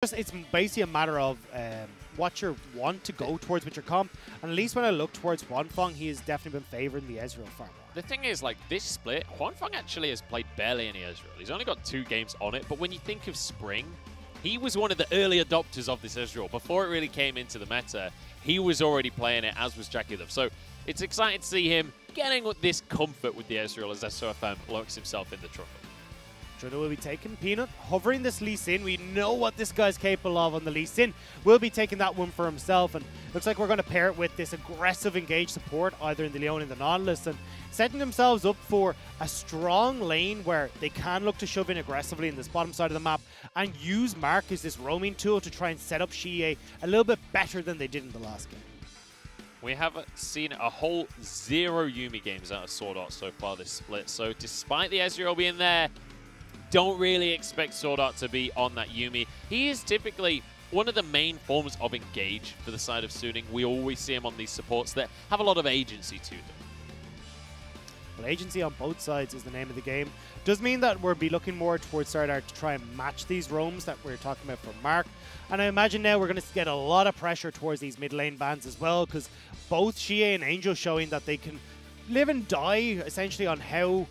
It's basically a matter of what you want to go towards with your comp. And at least when I look towards Huanfeng, he has definitely been favoring the Ezreal far more. The thing is, like, this split, Huanfeng actually has played barely any Ezreal. He's only got 2 games on it, but when you think of Spring, he was one of the early adopters of this Ezreal. Before it really came into the meta, he was already playing it, as was Jackie Love. So it's exciting to see him getting this comfort with the Ezreal as SOFM locks himself in the trouble. Trundle will be taking Peanut, hovering this Lee Sin. We know what this guy's capable of on the Lee Sin. Will be taking that one for himself, and looks like we're going to pair it with this aggressive engaged support, either in the Leon or the Nautilus, and setting themselves up for a strong lane where they can look to shove in aggressively in this bottom side of the map and use Mark as this roaming tool to try and set up Xie a little bit better than they did in the last game. We have seen a whole 0 Yuumi games out of Sword Art so far this split, so despite the Ezreal being there, don't really expect Sword Art to be on that Yuumi. He is typically one of the main forms of engage for the side of Suning. We always see him on these supports that have a lot of agency to them. Well, agency on both sides is the name of the game. Does mean that we'll be looking more towards Sword Art to try and match these roams that we're talking about from Mark. And I imagine now we're going to get a lot of pressure towards these mid lane bans as well, because both Xie and Angel showing that they can live and die essentially on how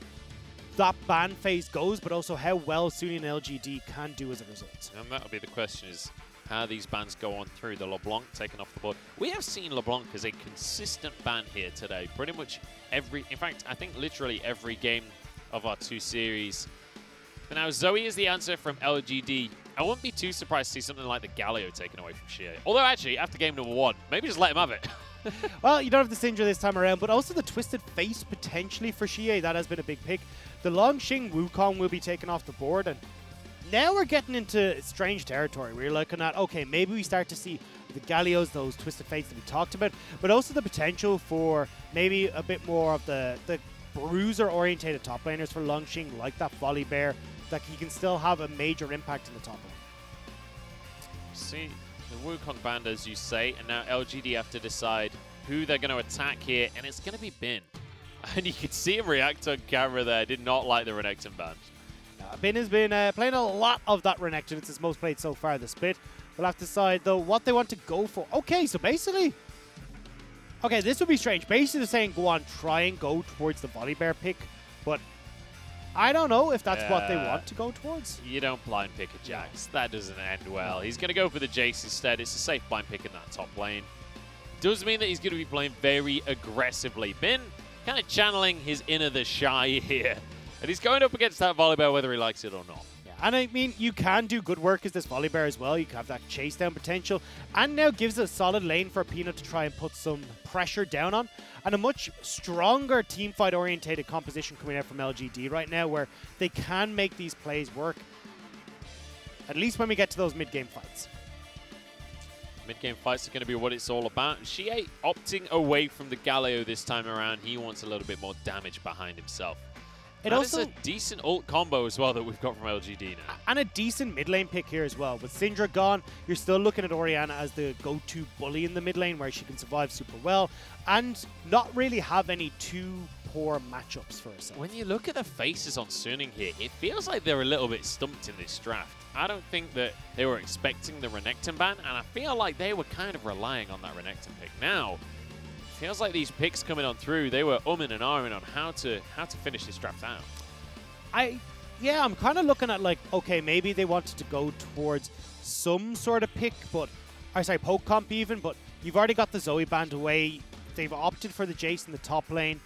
that ban phase goes, but also how well Sunny and LGD can do as a result. And that'll be the question, is how these bans go on through. The LeBlanc taken off the board. We have seen LeBlanc as a consistent ban here today. Pretty much every, in fact, I think literally every game of our 2 series. But now Zoe is the answer from LGD. I wouldn't be too surprised to see something like the Galio taken away from Xie. Although actually, after game number 1, maybe just let him have it. Well, you don't have the Syndra this time around, but also the Twisted Face potentially for Xie. That has been a big pick. The Longxing Wukong will be taken off the board, and now we're getting into strange territory. We're looking at, okay, maybe we start to see the Galios, those Twisted Fates that we talked about, but also the potential for maybe a bit more of the bruiser-orientated top laners for Longxing, like that Volibear, that he can still have a major impact in the top lane. See, the Wukong banned, as you say, and now LGD have to decide who they're going to attack here, and it's going to be Bin. And you could see him react on camera there. Did not like the Renekton ban. Bin has been playing a lot of that Renekton. It's his most played so far this split. We'll have to decide, though, what they want to go for. Okay, so basically... Okay, this would be strange. Basically, they're saying, go on, try and go towards the Volibear pick. But I don't know if that's what they want to go towards. You don't blind pick a Jax. That doesn't end well. He's going to go for the Jace instead. It's a safe blind pick in that top lane. Does mean that he's going to be playing very aggressively. Bin kind of channeling his inner the shy here. And he's going up against that Volibear whether he likes it or not. Yeah, and I mean, you can do good work as this Volibear as well. You can have that chase down potential. And now gives a solid lane for Peanut to try and put some pressure down on. And a much stronger teamfight orientated composition coming out from LGD right now, where they can make these plays work. At least when we get to those mid-game fights. Mid-game fights are going to be what it's all about. Xie opting away from the Galio this time around. He wants a little bit more damage behind himself. It also is a decent ult combo as well that we've got from LGD now. And a decent mid lane pick here as well. With Syndra gone, you're still looking at Orianna as the go-to bully in the mid lane, where she can survive super well and not really have any too poor matchups for herself. When you look at the faces on Suning here, it feels like they're a little bit stumped in this draft. I don't think that they were expecting the Renekton ban, and I feel like they were kind of relying on that Renekton pick. Now, feels like these picks coming on through, they were umming and ahhing on how to finish this draft out. Yeah, I'm kind of looking at like, okay, maybe they wanted to go towards some sort of pick, but, or sorry, poke comp even, but you've already got the Zoe banned away. They've opted for the Jace in the top lane.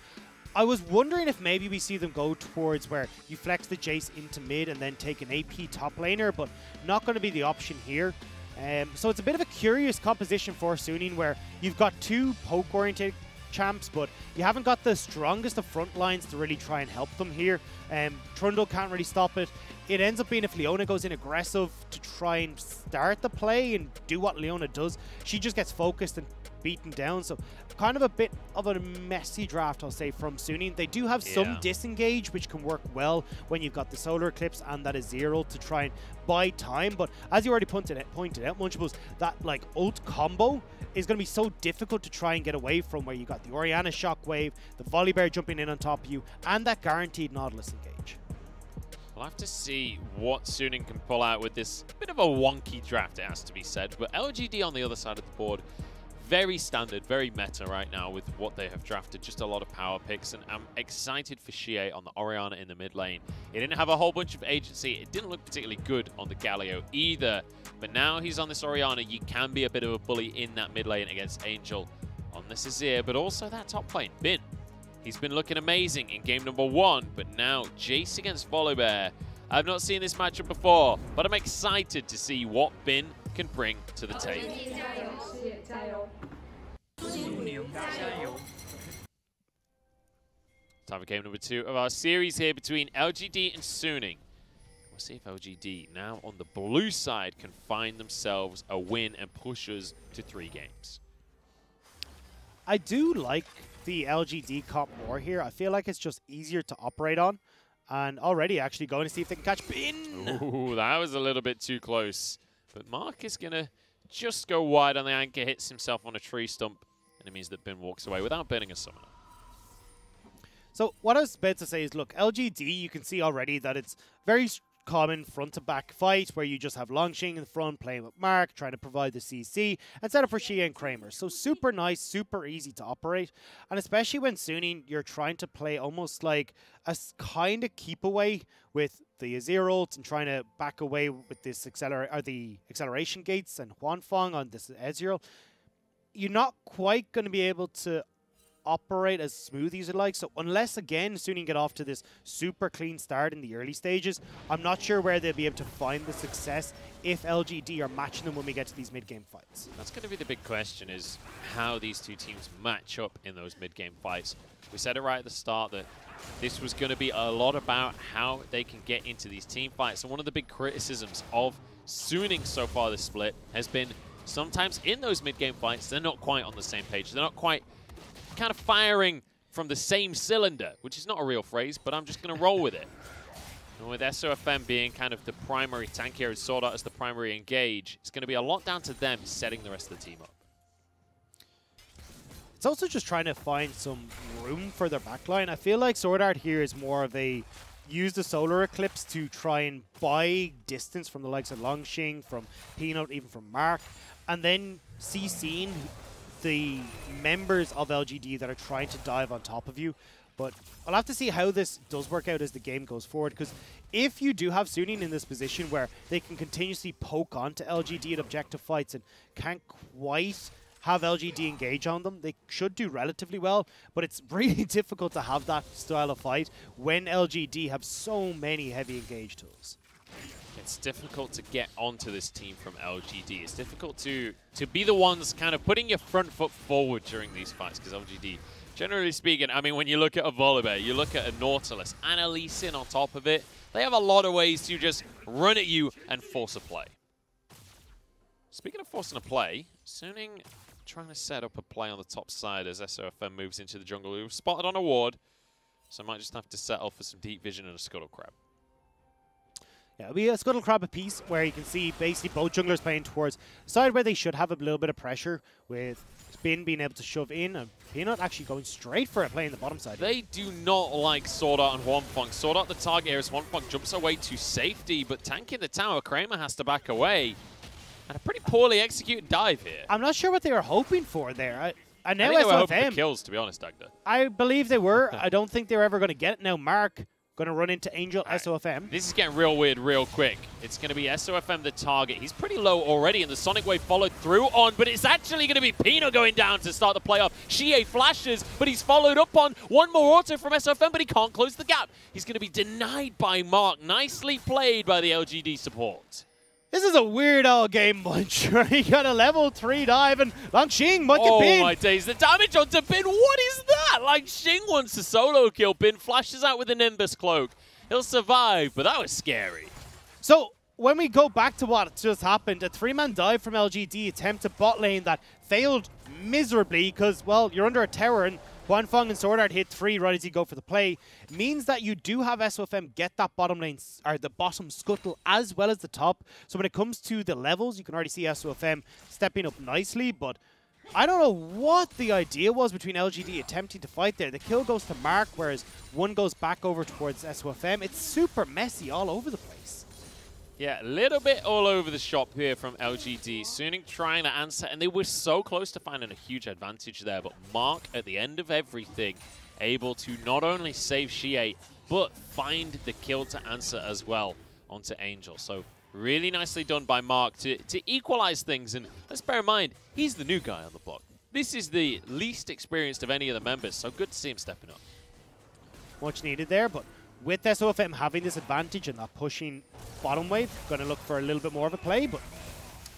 I was wondering if maybe we see them go towards where you flex the Jace into mid and then take an AP top laner, but not going to be the option here. So it's a bit of a curious composition for Suning, where you've got 2 poke-oriented champs, but you haven't got the strongest of front lines to really try and help them here. Trundle can't really stop it. It ends up being if Leona goes in aggressive to try and start the play and do what Leona does, she just gets focused and beaten down. So kind of a bit of a messy draft, I'll say, from Suning. They do have some disengage, which can work well when you've got the solar eclipse and that Aziraphale to try and buy time. But as you already pointed out, Munchables, that like ult combo is going to be so difficult to try and get away from, where you got the Orianna shockwave, the Volibear jumping in on top of you, and that guaranteed Nautilus engage. We'll have to see what Suning can pull out with this bit of a wonky draft, it has to be said. But LGD on the other side of the board, very standard, very meta right now with what they have drafted. Just a lot of power picks, and I'm excited for Xie on the Orianna in the mid lane. It didn't have a whole bunch of agency. It didn't look particularly good on the Galio either. But now he's on this Orianna, you can be a bit of a bully in that mid lane against Angel on this Azir, but also that top lane, Bin. He's been looking amazing in game number 1, but now Jace against Volibear. I've not seen this matchup before, but I'm excited to see what Bin can bring to the table. Time for game number 2 of our series here between LGD and Suning. We'll see if LGD, now on the blue side, can find themselves a win and push us to 3 games. I do like the LGD comp more here. I feel like it's just easier to operate on. And already actually going to see if they can catch Bin. Ooh, that was a little bit too close. But Mark is going to just go wide on the anchor, hits himself on a tree stump, and it means that Bin walks away without burning a summoner. So what I was about to say is, look, LGD, you can see already that it's very common front-to-back fight where you just have Longxing in front playing with Mark, trying to provide the CC, and set up for Xie and Kramer. So super nice, super easy to operate. And especially when Suning, you're trying to play almost like a kind of keep away with the Azir ult and trying to back away with this the acceleration gates and Huanfeng on this Ezreal. You're not quite going to be able to operate as smooth as you like. So unless, again, Suning get off to this super clean start in the early stages, I'm not sure where they'll be able to find the success if LGD are matching them when we get to these mid-game fights. That's going to be the big question, is how these two teams match up in those mid-game fights. We said it right at the start that this was going to be a lot about how they can get into these team fights. And one of the big criticisms of Suning so far this split has been sometimes in those mid-game fights, they're not quite on the same page. They're not quite kind of firing from the same cylinder, which is not a real phrase, but I'm just going to roll with it. And with SOFM being kind of the primary tank here and Sword Art as the primary engage, it's going to be a lot down to them setting the rest of the team up. It's also just trying to find some room for their backline. I feel like Sword Art here is more of a use the solar eclipse to try and buy distance from the likes of Longxing, from Peanut, even from Mark, and then CCing the members of LGD that are trying to dive on top of you. But I'll have to see how this does work out as the game goes forward, because if you do have Suning in this position where they can continuously poke onto LGD in objective fights and can't quite have LGD engage on them, they should do relatively well, but it's really difficult to have that style of fight when LGD have so many heavy engage tools. It's difficult to get onto this team from LGD. It's difficult to be the ones kind of putting your front foot forward during these fights, because LGD, generally speaking, I mean, when you look at a Volibear, you look at a Nautilus, and a Lee Sin on top of it, they have a lot of ways to just run at you and force a play. Speaking of forcing a play, Suning trying to set up a play on the top side as SOFM moves into the jungle. He was spotted on a ward, so I might just have to settle for some deep vision and a Scuttle Crab. Yeah, it'll be a Scuttle Crab apiece where you can see basically both junglers playing towards the side where they should have a little bit of pressure, with Bin being able to shove in and Peanut actually going straight for it, playing the bottom side. They do not like Sword Art and Huanfeng. Sword Art the target here as Huanfeng jumps away to safety, but tanking the tower, Kramer has to back away. And a pretty poorly executed dive here. I'm not sure what they were hoping for there. I know I think they were hoping SOFM for kills, to be honest, Dagda. I believe they were. I don't think they were ever going to get it. Now Mark going to run into Angel, right. SOFM. This is getting real weird real quick. It's going to be SOFM the target. He's pretty low already, and the Sonic Wave followed through on, but it's actually going to be Pino going down to start the playoff. Xie flashes, but he's followed up on one more auto from SOFM, but he can't close the gap. He's going to be denied by Mark. Nicely played by the LGD support. This is a weird old game, bunch. He got a level 3 dive, and Longxing might get Bin. Oh my days, the damage onto Bin, what is that? Longxing wants a solo kill. Bin flashes out with a Nimbus cloak. He'll survive, but that was scary. So, when we go back to what just happened, a 3-man dive from LGD attempt to bot lane that failed miserably because, well, you're under a tower and Huanfeng and Sword Art hit 3 right as you go for the play, means that you do have SOFM get that bottom lane, or the bottom scuttle, as well as the top. So when it comes to the levels, you can already see SOFM stepping up nicely, but I don't know what the idea was between LGD attempting to fight there. The kill goes to Mark, whereas one goes back over towards SOFM. It's super messy all over the place. Yeah, a little bit all over the shop here from LGD. Suning trying to answer, and they were so close to finding a huge advantage there. But Mark, at the end of everything, able to not only save Shie, but find the kill to answer as well onto Angel. So really nicely done by Mark to equalize things. And let's bear in mind, he's the new guy on the block. This is the least experienced of any of the members, so good to see him stepping up. Much needed there, but with SOFM having this advantage and not pushing bottom wave, going to look for a little bit more of a play. But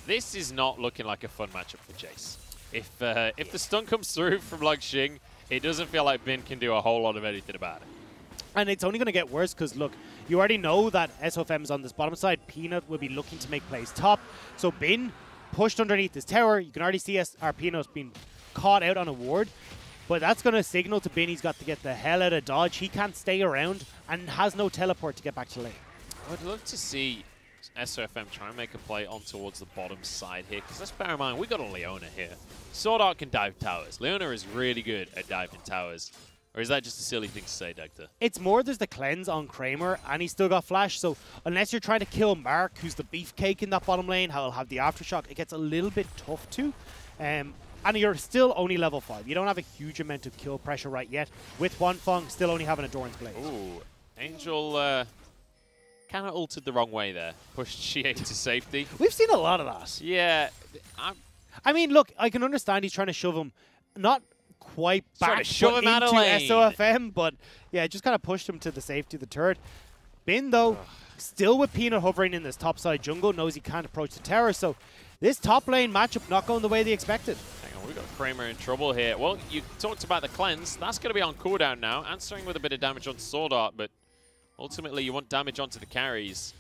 this is not looking like a fun matchup for Jace. If the stun comes through from Xing, it doesn't feel like Bin can do a whole lot of anything about it. And it's only going to get worse because, look, you already know that SOFM is on this bottom side. Peanut will be looking to make plays top. So Bin pushed underneath this tower. You can already see our Peanut being caught out on a ward. But that's going to signal to Bin he's got to get the hell out of dodge. He can't stay around and has no teleport to get back to lane. I'd love to see SOFM try and make a play on towards the bottom side here, because let's bear in mind, we got a Leona here. Sword Art can dive towers. Leona is really good at diving towers. Or is that just a silly thing to say, Doctor? It's more there's the cleanse on Kramer, and he's still got flash, so unless you're trying to kill Mark, who's the beefcake in that bottom lane, he'll have the aftershock, it gets a little bit tough to. And you're still only level 5. You don't have a huge amount of kill pressure right yet. With Wanfeng still only having a Doran's Blade. Ooh, Angel kind of altered the wrong way there. Pushed Shie to safety. We've seen a lot of that. Yeah. I mean, look, I can understand he's trying to shove him, not quite back to shove him out of lane. SOFM, but yeah, just kind of pushed him to the safety of the turret. Bin, though, still with Peanut hovering in this topside jungle, knows he can't approach the tower, so this top lane matchup not going the way they expected. Hang on, we've got Kramer in trouble here. Well, you talked about the cleanse. That's going to be on cooldown now, answering with a bit of damage on Sword Art, but ultimately you want damage onto the carries.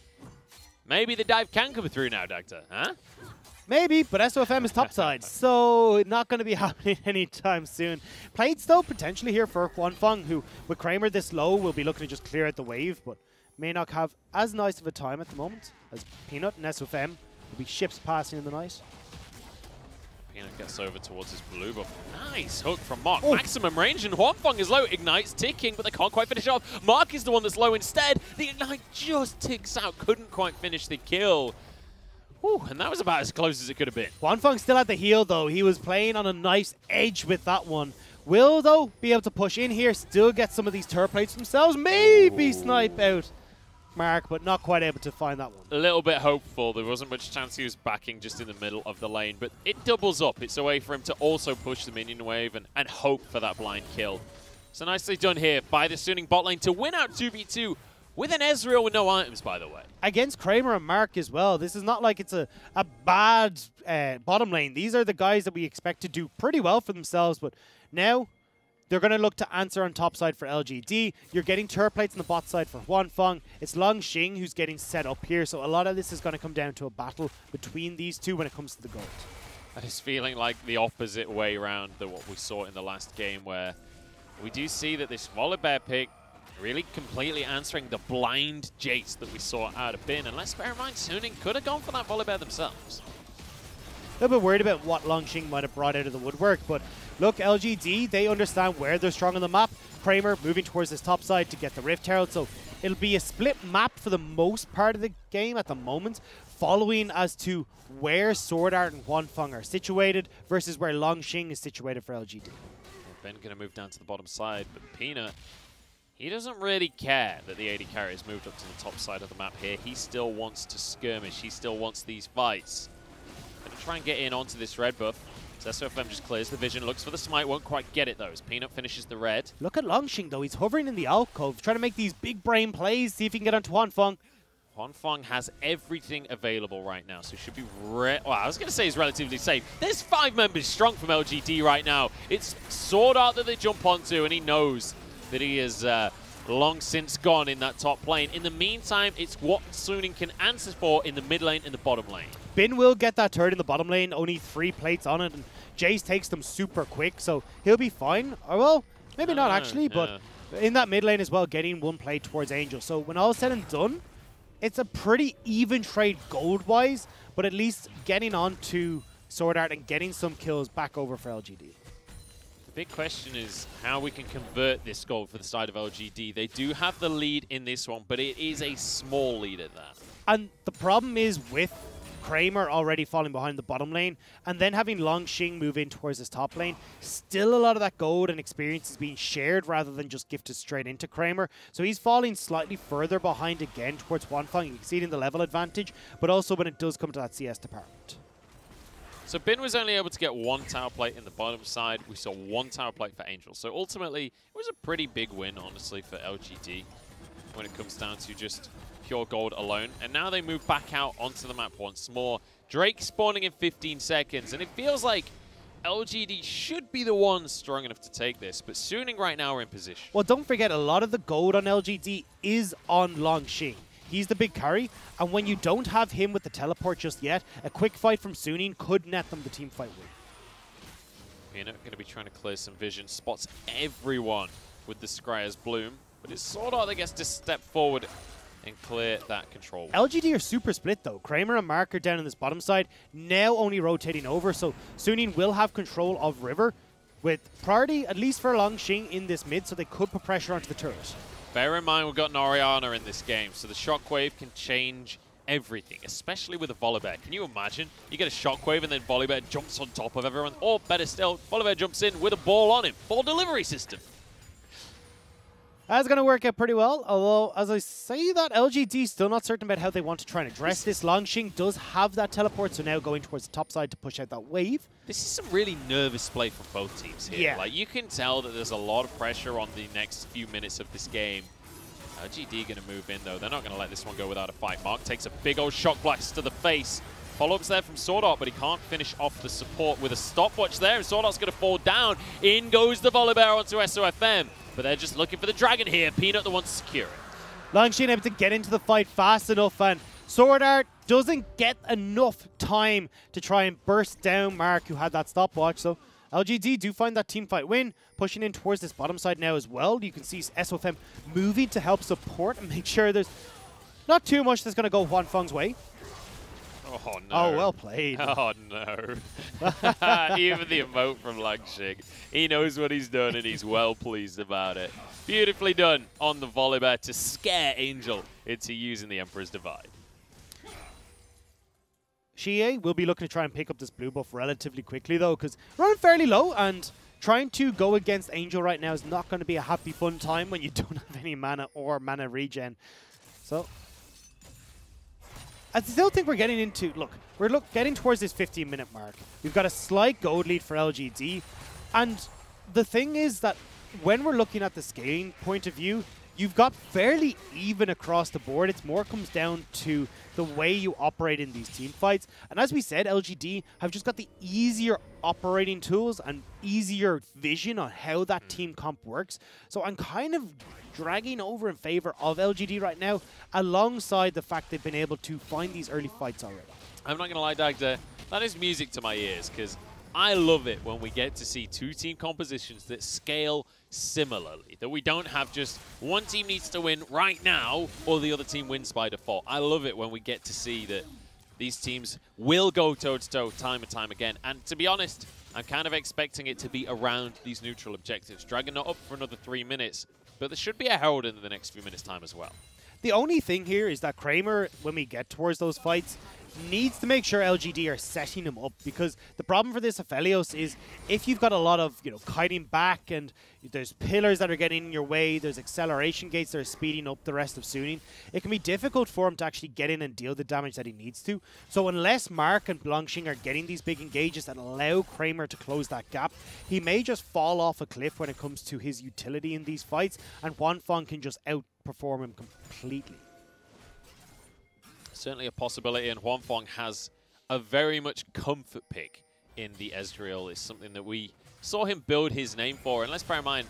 Maybe the dive can come through now, Doctor, huh? Maybe, but SOFM is topside, so not going to be happening anytime soon. Plates, though, potentially here for Wanfeng, who, with Kramer this low, will be looking to just clear out the wave, but may not have as nice of a time at the moment as Peanut and SOFM. Will be ships passing in the night. Peanut gets over towards his blue buff. Nice hook from Mark. Oh. Maximum range, and Wanfeng is low. Ignite's ticking, but they can't quite finish off. Mark is the one that's low instead. The Ignite just ticks out. Couldn't quite finish the kill. Whew, and that was about as close as it could have been. Wanfeng still had the heal, though. He was playing on a nice edge with that one. Will, though, be able to push in here, still get some of these turret plates themselves. Maybe snipe out Mark, but not quite able to find that one. A little bit hopeful. There wasn't much chance he was backing just in the middle of the lane, but it doubles up. It's a way for him to also push the minion wave and hope for that blind kill. So nicely done here by the Suning bot lane to win out 2v2 with an Ezreal with no items, by the way. Against Kramer and Mark as well. This is not like it's a bad bottom lane. These are the guys that we expect to do pretty well for themselves, but now they're going to look to answer on top side for LGD. You're getting turret plates on the bot side for Wanfeng. It's Xing who's getting set up here, so a lot of this is going to come down to a battle between these two when it comes to the gold. That is feeling like the opposite way around than what we saw in the last game, where we do see that this Volibear pick really completely answering the blind Jace that we saw out of Bin. And let's bear in mind, Suning could have gone for that Volibear themselves. A little bit worried about what Xing might have brought out of the woodwork, but look, LGD, they understand where they're strong on the map. Kramer moving towards this top side to get the Rift Herald, so it'll be a split map for the most part of the game at the moment, following as to where Sword Art and Wanfeng are situated versus where Xing is situated for LGD. Ben going to move down to the bottom side, but Peanut, he doesn't really care that the AD carry has moved up to the top side of the map here. He still wants to skirmish. He still wants these fights. Going to try and get in onto this red buff. So SOFM just clears the vision, looks for the smite, won't quite get it though as Peanut finishes the red. Look at Xing though, he's hovering in the alcove, trying to make these big brain plays, see if he can get onto Wanfeng. Wanfeng has everything available right now, so should be well, I was going to say he's relatively safe. There's 5 members strong from LGD right now. It's Sword Art that they jump onto, and he knows that he is long since gone in that top lane. In the meantime, it's what Suning can answer for in the mid lane and the bottom lane. Bin will get that turret in the bottom lane, only 3 plates on it, and Jace takes them super quick, so he'll be fine. Or well, maybe not actually, but in that mid lane as well, getting 1 plate towards Angel. So when all is said and done, it's a pretty even trade gold-wise, but at least getting on to Sword Art and getting some kills back over for LGD. The big question is how we can convert this goal for the side of LGD. They do have the lead in this one, but it is a small lead at that. And the problem is with Kramer already falling behind the bottom lane, and then having Longxing move in towards his top lane, still a lot of that gold and experience is being shared rather than just gifted straight into Kramer. So he's falling slightly further behind again towards Wanfeng, exceeding the level advantage, but also when it does come to that CS department. So Bin was only able to get one tower plate in the bottom side. We saw one tower plate for Angel. So ultimately, it was a pretty big win, honestly, for LGD when it comes down to just pure gold alone. And now they move back out onto the map once more. Drake spawning in 15 seconds. And it feels like LGD should be the ones strong enough to take this. But Suning right now are in position. Well, don't forget, a lot of the gold on LGD is on Longxing. He's the big carry. And when you don't have him with the teleport just yet, a quick fight from Suning could net them the team fight win. Peanut going to be trying to clear some vision. Spots everyone with the Scryer's Bloom. But it's Sword Art that gets to step forward and clear that control. LGD are super split though. Kramer and Mark are down on this bottom side, now only rotating over, so Suning will have control of River, with priority at least for Longxing in this mid, so they could put pressure onto the turret. Bear in mind we've got an Orianna in this game, so the Shockwave can change everything, especially with a Volibear. Can you imagine? You get a Shockwave and then Volibear jumps on top of everyone, or better still, Volibear jumps in with a ball on him. Ball delivery system. That's going to work out pretty well, although as I say that, LGD still not certain about how they want to try and address this. Longxing does have that teleport, so now going towards the top side to push out that wave. This is some really nervous play from both teams here. Yeah. Like, you can tell that there's a lot of pressure on the next few minutes of this game. LGD going to move in, though. They're not going to let this one go without a fight. Mark takes a big old shock blast to the face. Follow-ups there from Sword Art, but he can't finish off the support with a stopwatch there, and Sword Art's going to fall down. In goes the Volibear onto SOFM. But they're just looking for the dragon here. Peanut the one to secure it. Longxing able to get into the fight fast enough, and Sword Art doesn't get enough time to try and burst down Mark, who had that stopwatch. So LGD do find that team fight win, pushing in towards this bottom side now as well. You can see SOFM moving to help support and make sure there's not too much that's going to go Wanfeng's way. Oh, no. Oh, well played. Oh, no. Even the emote from Longxing. He knows what he's done, and he's well pleased about it. Beautifully done on the Volibear to scare Angel into using the Emperor's Divide. Xie will be looking to try and pick up this blue buff relatively quickly, though, because running fairly low, and trying to go against Angel right now is not going to be a happy, fun time when you don't have any mana or mana regen. So I still think we're getting into, we're getting towards this 15-minute mark. We've got a slight gold lead for LGD. And the thing is that when we're looking at the scaling point of view, you've got fairly even across the board. It's more comes down to the way you operate in these team fights. And as we said, LGD have just got the easier operating tools and easier vision on how that team comp works. So I'm kind of dragging over in favor of LGD right now, alongside the fact they've been able to find these early fights already. I'm not going to lie, Dagda, that is music to my ears, because I love it when we get to see two team compositions that scale similarly, that we don't have just one team needs to win right now or the other team wins by default. I love it when we get to see that these teams will go toe-to-toe time and time again. And to be honest, I'm kind of expecting it to be around these neutral objectives. Dragon not up for another 3 minutes, but there should be a Herald in the next few minutes' time as well. The only thing here is that Kramer, when we get towards those fights, needs to make sure LGD are setting him up, because the problem for this Aphelios is if you've got a lot of, kiting back and there's pillars that are getting in your way, there's acceleration gates that are speeding up the rest of Suning, it can be difficult for him to actually get in and deal the damage that he needs to. So unless Mark and Longxing are getting these big engages that allow Kramer to close that gap, he may just fall off a cliff when it comes to his utility in these fights, and Wanfeng can just outperform him completely. Certainly a possibility, and Wanfeng has a very much comfort pick in the Ezreal. It's something that we saw him build his name for. And let's bear in mind,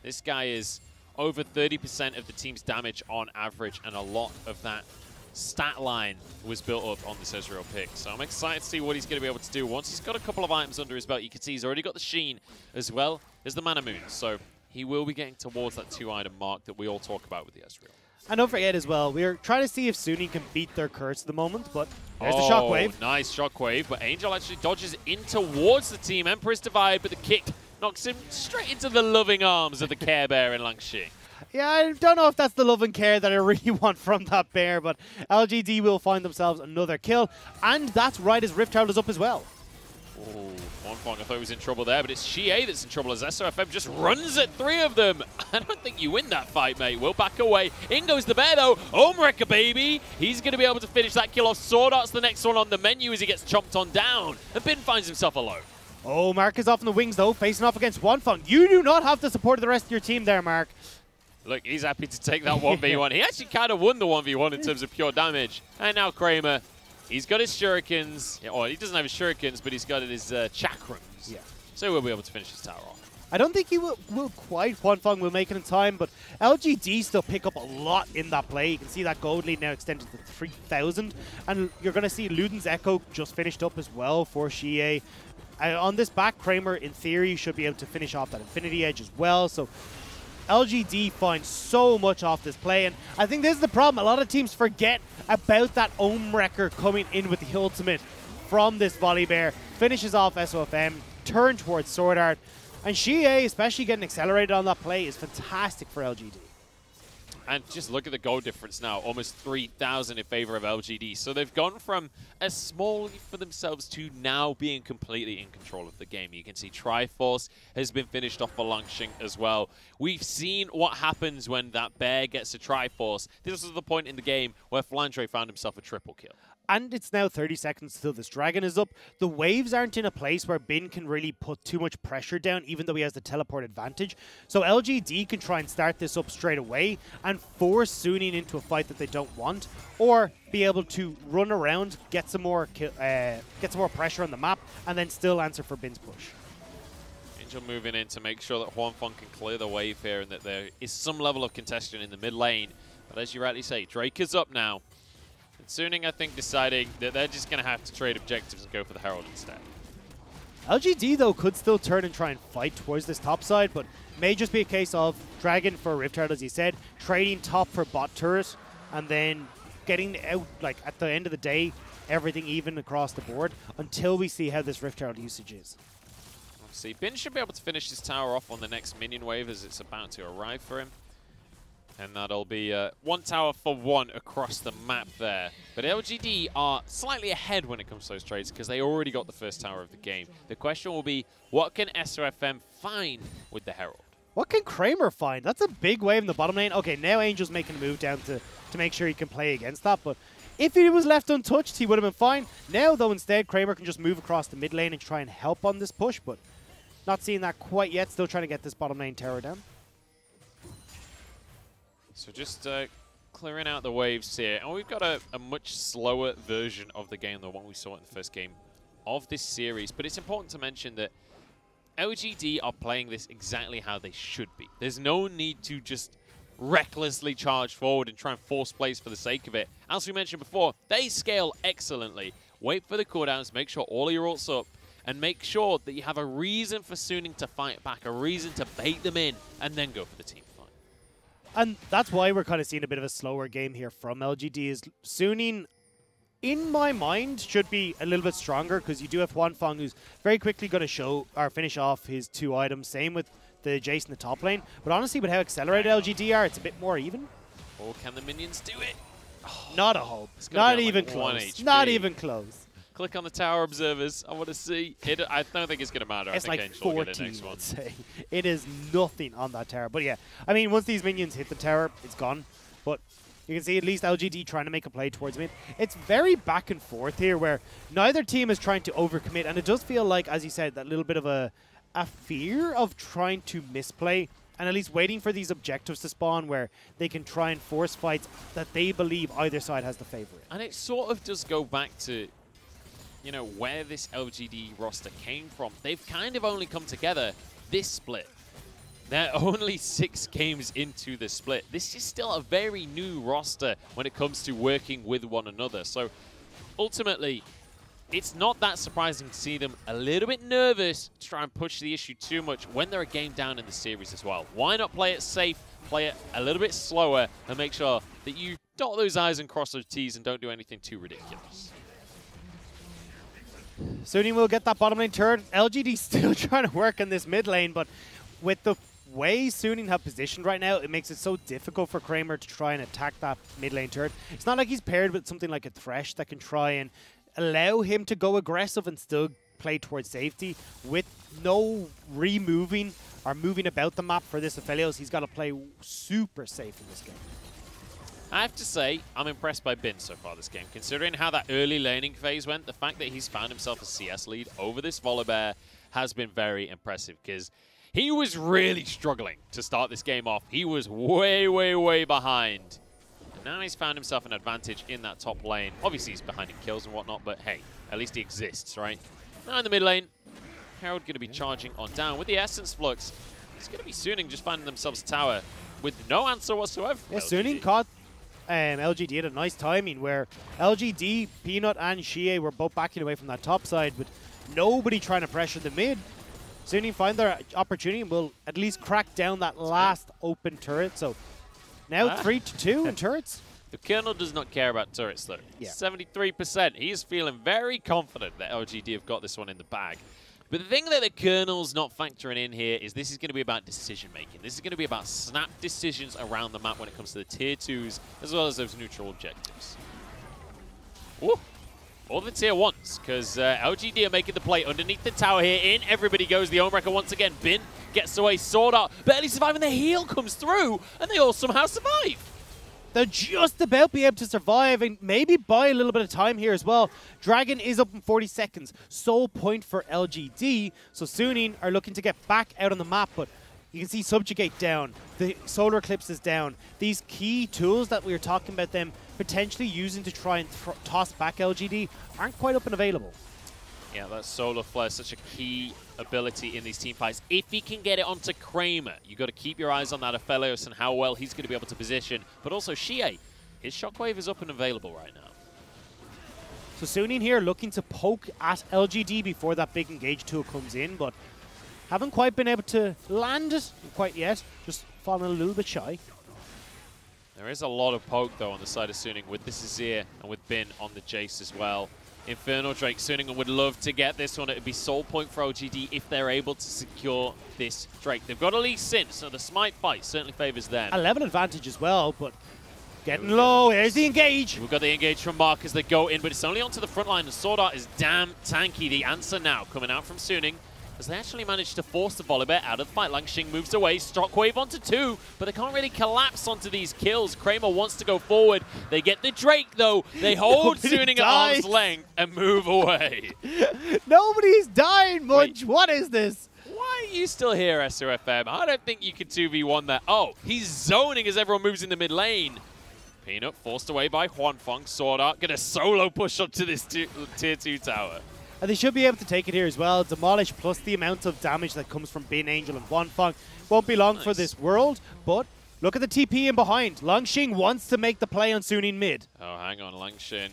this guy is over 30% of the team's damage on average, and a lot of that stat line was built up on this Ezreal pick. So I'm excited to see what he's going to be able to do. Once he's got a couple of items under his belt, you can see he's already got the Sheen as well as the Mana Moon. So he will be getting towards that 2-item mark that we all talk about with the Ezreal. And don't forget as well, we're trying to see if Sunny can beat their curse at the moment, but there's the shockwave. Nice shockwave, but Angel actually dodges in towards the Team Empress divide, but the kick knocks him straight into the loving arms of the Care Bear in Langshi. Yeah, I don't know if that's the love and care that I really want from that bear, but LGD will find themselves another kill, and that's right as Rift Herald is up as well. Oh, Huanfeng, I thought he was in trouble there, but it's Xie that's in trouble as SOFM just runs at 3 of them. I don't think you win that fight, mate. We'll back away. In goes the bear, though. Homewrecker, baby. He's going to be able to finish that kill off. Sword Art's the next one on the menu as he gets chomped on down. And Bin finds himself alone. Oh, Mark is off in the wings, though, facing off against Huanfeng. You do not have the support of the rest of your team there, Mark. Look, he's happy to take that 1v1. He actually kind of won the 1v1 in terms of pure damage. And now Kramer. He's got his shurikens. Yeah, well, he doesn't have his shurikens, but he's got his chakrams. Yeah. So we'll be able to finish his tower off. I don't think he will quite. Huanfeng will make it in time, but LGD still pick up a lot in that play. You can see that gold lead now extended to 3,000. And you're going to see Luden's Echo just finished up as well for Xie. On this back, Kramer, in theory, should be able to finish off that Infinity Edge as well. So LGD finds so much off this play, and I think this is the problem. A lot of teams forget about that Homewrecker coming in with the ultimate from this Volley Bear. Finishes off SOFM, turn towards Sword Art, and Xie, especially getting accelerated on that play, is fantastic for LGD. And just look at the goal difference now, almost 3,000 in favor of LGD. So they've gone from a small lead for themselves to now being completely in control of the game. You can see Triforce has been finished off for Langsheng as well. We've seen what happens when that bear gets a Triforce. This was the point in the game where Flandre found himself a triple kill. And it's now 30 seconds till this dragon is up. The waves aren't in a place where Bin can really put too much pressure down, even though he has the teleport advantage. So LGD can try and start this up straight away and force Suning into a fight that they don't want, or be able to run around, get some more pressure on the map, and then still answer for Bin's push. Angel moving in to make sure that Huanfeng can clear the wave here and that there is some level of contention in the mid lane. But as you rightly say, Drake is up now. Suning, I think, deciding that they're just going to have to trade objectives and go for the Herald instead. LGD, though, could still turn and try and fight towards this top side, but may just be a case of Dragon for Rift Herald, as he said, trading top for bot turret, and then getting out, like, at the end of the day, everything even across the board until we see how this Rift Herald usage is. Let's see. Bin should be able to finish his tower off on the next minion wave as it's about to arrive for him. And that'll be one tower for one across the map there. But LGD are slightly ahead when it comes to those trades because they already got the first tower of the game. The question will be, what can SOFM find with the Herald? What can Kramer find? That's a big wave in the bottom lane. Okay, now Angel's making a move down to make sure he can play against that. But if he was left untouched, he would have been fine. Now, though, instead, Kramer can just move across the mid lane and try and help on this push. But not seeing that quite yet. Still trying to get this bottom lane tower down. So just clearing out the waves here. And we've got a much slower version of the game than what we saw in the first game of this series. But it's important to mention that LGD are playing this exactly how they should be. There's no need to just recklessly charge forward and try and force plays for the sake of it. As we mentioned before, they scale excellently. Wait for the cooldowns, make sure all of your ults up, and make sure that you have a reason for Suning to fight back, a reason to bait them in, and then go for the team. And that's why we're kind of seeing a bit of a slower game here from LGD. Is Suning, in my mind, should be a little bit stronger because you do have Huanfeng, who's very quickly going to show or finish off his 2 items. Same with the Jace in the top lane. But honestly, with how accelerated LGD are, it's a bit more even. Or can the minions do it? Oh, not a hope. Not even close. Not even close. Click on the tower observers. I want to see. I don't think it's going to matter. It's I think like Angel 14, will get the next one. I'd say. It is nothing on that tower. But yeah, I mean, once these minions hit the tower, it's gone. But you can see at least LGD trying to make a play towards mid. It's very back and forth here where neither team is trying to overcommit. And it does feel like, as you said, that little bit of a fear of trying to misplay and at least waiting for these objectives to spawn where they can try and force fights that they believe either side has the favorite. And it sort of does go back to, you know, where this LGD roster came from. They've kind of only come together this split. They're only 6 games into the split. This is still a very new roster when it comes to working with one another. So ultimately, it's not that surprising to see them a little bit nervous to try and push the issue too much when they're a game down in the series as well. Why not play it safe, play it a little bit slower, and make sure that you dot those I's and cross those T's and don't do anything too ridiculous. Suning will get that bottom lane turret. LGD still trying to work in this mid lane, but with the way Suning have positioned right now, it makes it so difficult for Kramer to try and attack that mid lane turret. It's not like he's paired with something like a Thresh that can try and allow him to go aggressive and still play towards safety. With no removing or moving about the map for this Aphelios, he's got to play super safe in this game. I have to say, I'm impressed by Bin so far this game. Considering how that early laning phase went, the fact that he's found himself a CS lead over this Volibear has been very impressive, because he was really struggling to start this game off. He was way, way, way behind. And now he's found himself an advantage in that top lane. Obviously, he's behind in kills and whatnot, but hey, at least he exists, right? Now in the mid lane, Herald going to be charging on down. With the Essence Flux, it's going to be Suning just finding themselves a tower with no answer whatsoever. Yeah, Suning caught LGD at a nice timing where LGD, Peanut, and Shie were both backing away from that top side, with nobody trying to pressure the mid. Suning find their opportunity and will at least crack down that last open turret. So now 3-2 in turrets. The Colonel does not care about turrets, though. Yeah. 73%. He's feeling very confident that LGD have got this one in the bag. But the thing that the Colonel's not factoring in here is this is going to be about decision-making. This is going to be about snap decisions around the map when it comes to the tier 2s, as well as those neutral objectives. Ooh. Or the tier 1s, because LGD are making the play underneath the tower here. In everybody goes. The Ownbreaker once again. Bin gets away. Sword Art barely surviving. The heal comes through, and they all somehow survive. They're just about be able to survive and maybe buy a little bit of time here as well. Dragon is up in 40 seconds. Sole point for LGD. So Suning are looking to get back out on the map, but you can see Subjugate down. The Solar Eclipse is down. These key tools that we were talking about them potentially using to try and toss back LGD aren't quite up and available. Yeah, that Solar Flare is such a key ability in these team fights. If he can get it onto Kramer, you've got to keep your eyes on that Aphelios and how well he's going to be able to position. But also Shie, his Shockwave is up and available right now. So Suning here looking to poke at LGD before that big engage tool comes in, but haven't quite been able to land it quite yet. Just falling a little bit shy. There is a lot of poke, though, on the side of Suning with this Azir and with Bin on the Jace as well. Infernal Drake, Suning would love to get this one. It would be soul point for LGD if they're able to secure this Drake. They've got a Lee Sin, so the Smite fight certainly favors them. 11 advantage as well, but getting low. Here's the engage. We've got the engage from Mark as they go in, but it's only onto the front line. The Sword Art is damn tanky. The answer now coming out from Suning, as they actually managed to force the Volibear out of the fight. Langxing moves away, Shockwave onto 2, but they can't really collapse onto these kills. Kramer wants to go forward. They get the Drake, though. They hold Suning at arm's length and move away. Nobody's dying much. Wait, what is this? Why are you still here, SOFM? I don't think you could 2v1 that. Oh, he's zoning as everyone moves in the mid lane. Peanut forced away by Huanfeng. Sword Art gonna solo push up to this tier 2 tower. And they should be able to take it here as well. Demolish plus the amount of damage that comes from Bin Angel and Huanfeng. Won't be long for this world, but look at the TP in behind. Langxing wants to make the play on Suning mid. Oh, hang on, Langxing.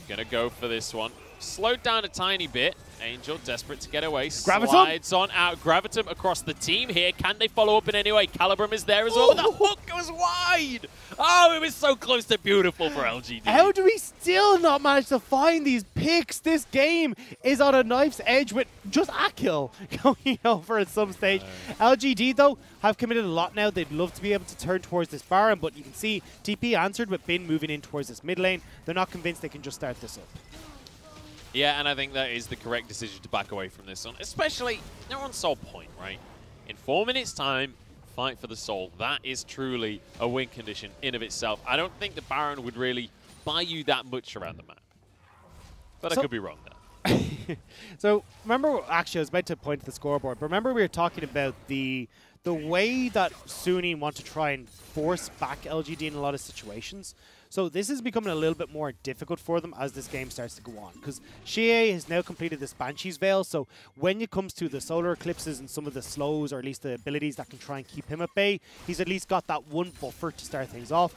Gonna go for this one. Slowed down a tiny bit. Angel desperate to get away. Gravitum slides on out. Gravitum across the team here. Can they follow up in any way? Calibrum is there as well. But the hook goes wide. Oh, it was so close to beautiful for LGD. How do we still not manage to find these picks? This game is on a knife's edge with just a kill going over at some stage. LGD, though, have committed a lot now. They'd love to be able to turn towards this Baron, but you can see TP answered with Bin moving in towards this mid lane. They're not convinced they can just start this up. Yeah, and I think that is the correct decision to back away from this one, especially they're on soul point, right? In 4 minutes' time, fight for the soul. That is truly a win condition in of itself. I don't think the Baron would really buy you that much around the map. But I could be wrong there. So remember, actually, I was about to point to the scoreboard, but remember we were talking about the way that Suning want to try and force back LGD in a lot of situations. So this is becoming a little bit more difficult for them as this game starts to go on, because Shie has now completed this Banshee's Veil, so when it comes to the Solar Eclipses and some of the slows, or at least the abilities that can try and keep him at bay, he's at least got that one buffer to start things off.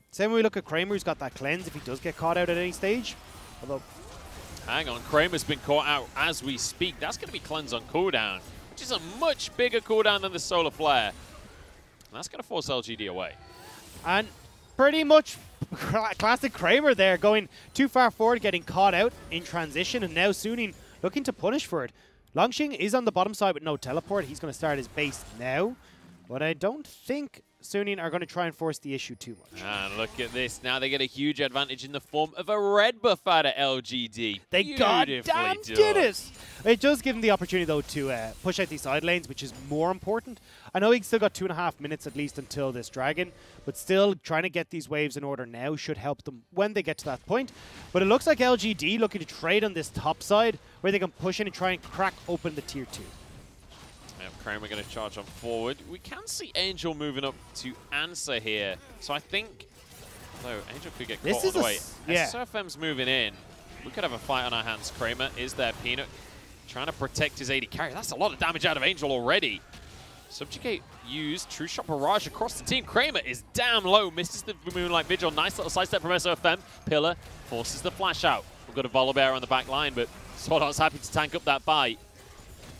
Same way we look at Kramer, who's got that cleanse if he does get caught out at any stage. Although Hang on, Kramer's been caught out as we speak. That's going to be cleanse on cooldown, which is a much bigger cooldown than the Solar Flare. And that's going to force LGD away. And pretty much classic Kramer there, going too far forward, getting caught out in transition, and now Suning looking to punish for it. Longxing is on the bottom side with no teleport. He's going to start his base now, but I don't think Suning are going to try and force the issue too much. And look at this. Now they get a huge advantage in the form of a red buff out of LGD. They goddamn did it! It does give them the opportunity, though, to push out these side lanes, which is more important. I know he's still got 2.5 minutes at least until this dragon, but still trying to get these waves in order now should help them when they get to that point. But it looks like LGD looking to trade on this top side, where they can push in and try and crack open the tier 2. Kramer going to charge on forward. We can see Angel moving up to answer here. So I think, though, Angel could get caught on the way. SFM's moving in. We could have a fight on our hands. Kramer is there. Peanut trying to protect his AD carry. That's a lot of damage out of Angel already. Subjugate used. True Shot Barrage across the team. Kramer is damn low. Misses the Moonlight Vigil. Nice little sidestep from SFM. Pillar forces the flash out. We've got a Volibear on the back line, but Sword Art's happy to tank up that bite.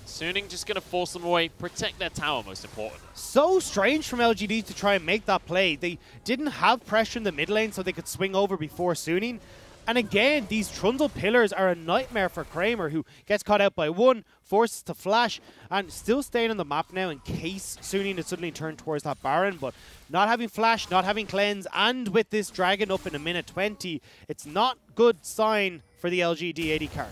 Suning just going to force them away, protect their tower, most important. So strange from LGD to try and make that play. They didn't have pressure in the mid lane so they could swing over before Suning. And again, these Trundle pillars are a nightmare for Kramer, who gets caught out by one, forces to flash, and still staying on the map now in case Suning is suddenly turned towards that Baron. But not having flash, not having cleanse, and with this dragon up in a minute 20, it's not good sign for the LGD AD carry.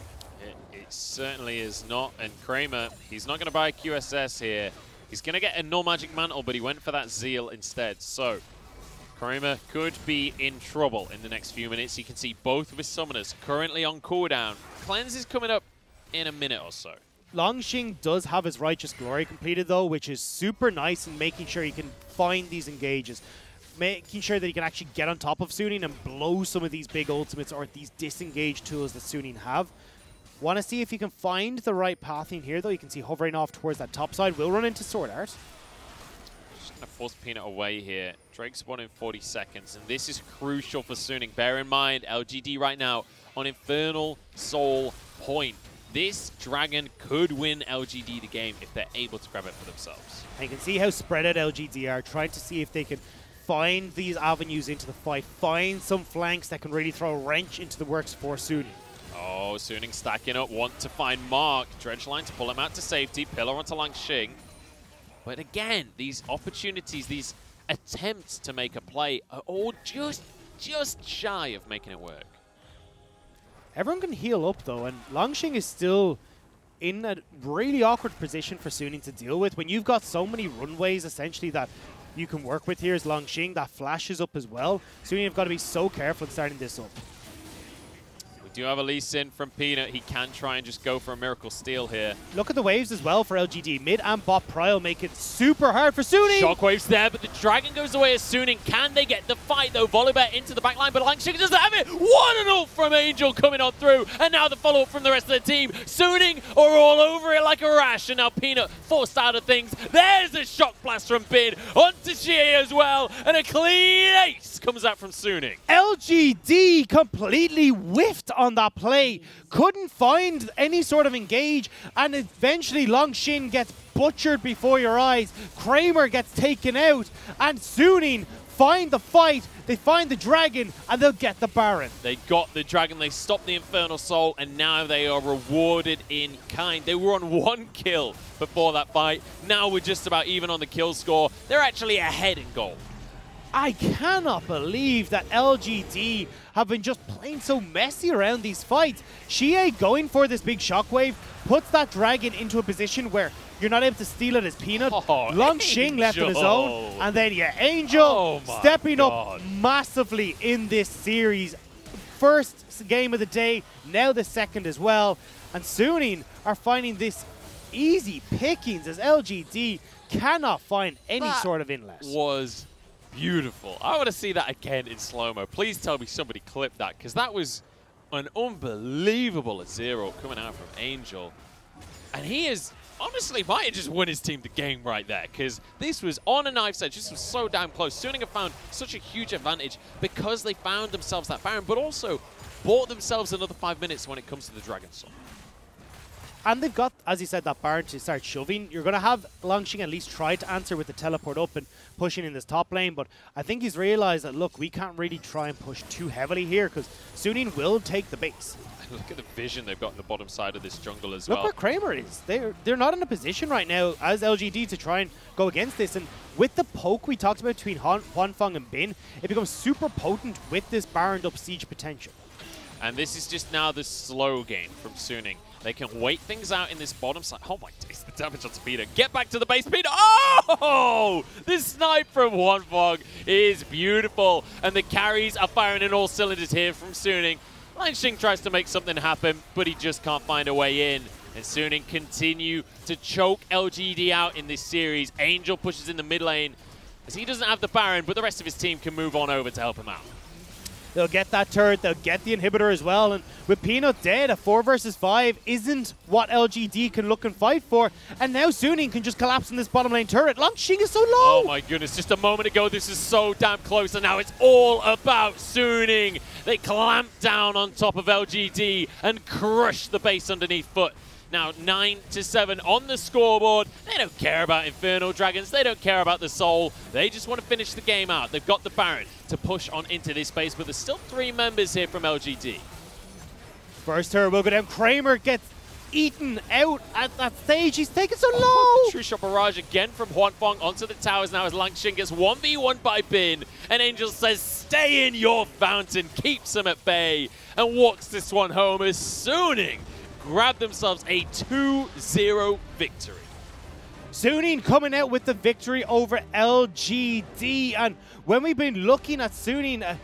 It certainly is not, and Kramer, he's not going to buy a QSS here. He's going to get a Null Magic Mantle, but he went for that Zeal instead. So, Kramer could be in trouble in the next few minutes. You can see both of his summoners currently on cooldown. Cleanse is coming up in a minute or so. Longxing does have his Righteous Glory completed, though, which is super nice in making sure he can find these engages. Making sure that he can actually get on top of Suning and blow some of these big ultimates or these disengage tools that Suning have. Want to see if you can find the right pathing here, though. You can see hovering off towards that top side. Will run into Sword Art. Just going to force Peanut away here. Drake's spawn in 40 seconds, and this is crucial for Suning. Bear in mind, LGD right now on Infernal Soul point. This dragon could win LGD the game if they're able to grab it for themselves. And you can see how spread out LGD are, trying to see if they can find these avenues into the fight, find some flanks that can really throw a wrench into the works for Suning. Oh, Suning stacking up, want to find Mark. Dredgeline to pull him out to safety. Pillar onto Longxing. But again, these opportunities, these attempts to make a play are all just shy of making it work. Everyone can heal up, though, and Longxing is still in a really awkward position for Suning to deal with. When you've got so many runways, essentially, that you can work with here is Longxing. That flashes up as well. Suning have got to be so careful in starting this up. Do have a Lee Sin from Peanut. He can try and just go for a Miracle Steal here. Look at the waves as well for LGD. Mid and bot Prio make it super hard for Suning. Shockwave's there, but the dragon goes away as Suning. Can they get the fight, though? Volibear into the backline, but Longxing doesn't have it. What an ult from Angel coming on through, and now the follow-up from the rest of the team. Suning are all over it like a rash, and now Peanut forced out of things. There's a Shock Blast from Bin onto Shea as well, and a clean ace comes out from Suning. LGD completely whiffed on that play, couldn't find any sort of engage, and eventually Longxing gets butchered before your eyes. Kramer gets taken out, and Suning find the fight, they find the dragon, and they'll get the Baron. They got the dragon, they stopped the Infernal Soul, and now they are rewarded in kind. They were on 1 kill before that fight. Now we're just about even on the kill score. They're actually ahead in gold. I cannot believe that LGD have been just playing so messy around these fights. Shea going for this big shockwave puts that dragon into a position where you're not able to steal it as Peanut. Longxing left on his own. And then Angel stepping up massively in this series. First game of the day, now the second as well. And Suning are finding this easy pickings as LGD cannot find any sort of inlet. Was beautiful. I want to see that again in slow-mo. Please tell me somebody clipped that, because that was an unbelievable 0 coming out from Angel. And he is, honestly, might have just won his team the game right there, because this was on a knife's edge. This was so damn close. Suning have found such a huge advantage because they found themselves that Baron, but also bought themselves another 5 minutes when it comes to the Dragon Soul. And they've got, as you said, that Baron to start shoving. You're going to have Longxing at least try to answer with the teleport up and pushing in this top lane. But I think he's realized that, look, we can't really try and push too heavily here because Suning will take the base. Look at the vision they've got in the bottom side of this jungle as well. Look where Kramer is. They're not in a position right now as LGD to try and go against this. And with the poke we talked about between Huanfeng and Bin, it becomes super potent with this Baron up siege potential. And this is just now the slow game from Suning. They can wait things out in this bottom side. Oh my days, the damage on Speeder. Get back to the base, Speeder. Oh! This snipe from Huanfeng is beautiful. And the carries are firing in all cylinders here from Suning. Longxing tries to make something happen, but he just can't find a way in. And Suning continue to choke LGD out in this series. Angel pushes in the mid lane as he doesn't have the Baron, but the rest of his team can move on over to help him out. They'll get that turret, they'll get the inhibitor as well, and with Peanut dead, a 4 versus 5 isn't what LGD can look and fight for, and now Suning can just collapse in this bottom lane turret. Longxing is so low! Oh my goodness, just a moment ago this is so damn close, and now it's all about Suning. They clamp down on top of LGD and crush the base underneath foot. Now 9-7 on the scoreboard. They don't care about Infernal Dragons. They don't care about the Soul. They just want to finish the game out. They've got the Baron to push on into this space, but there's still 3 members here from LGD. First turret will go down. Kramer gets eaten out at that stage. He's taken so low. True shot barrage again from Huanfeng onto the towers now as Longxing gets 1v1 by Bin. And Angel says, stay in your fountain, keeps him at bay, and walks this one home as Suning grab themselves a 2-0 victory. Suning coming out with the victory over LGD. And when we've been looking at Suning,